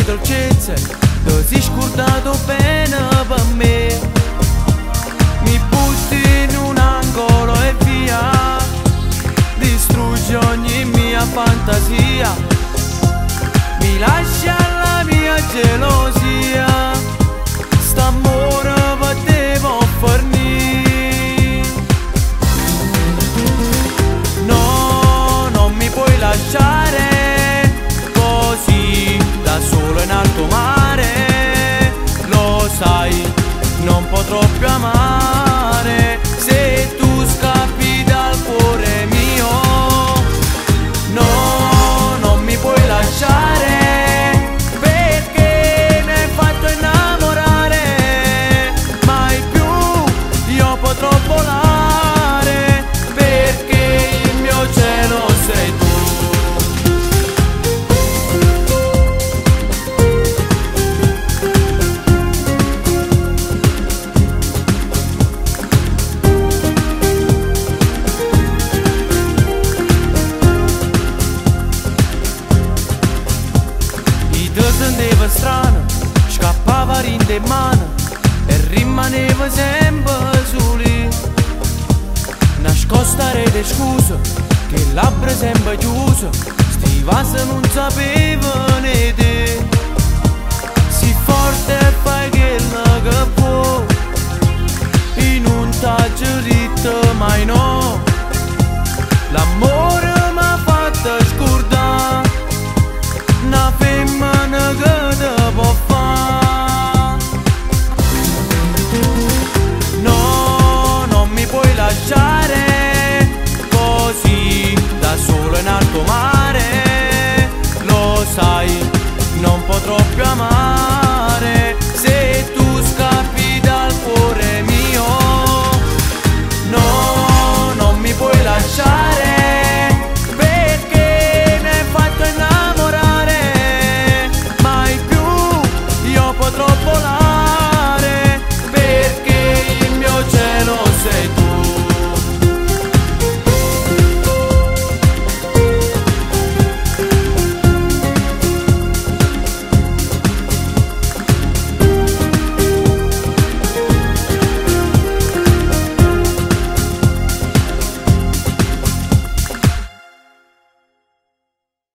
dolcezze, ti sei scordato bene per me. Mi butti in un angolo e via, distruggi ogni mia fantasia, mi lascia la mia gelosia, st'amore potevo fornire. No, non mi puoi lasciare così da solo in alto mare, lo sai, non potrò più amare se tu scappi dal cuore mio. No, non mi puoi lasciare perché mi hai fatto innamorare, mai più io potrò volare perché il mio cielo sei tu. Sentiva strano, scappava in mano e rimaneva sempre soli, nascosta rete scusa che labbra sempre chiuse, sti vasi non sapeva né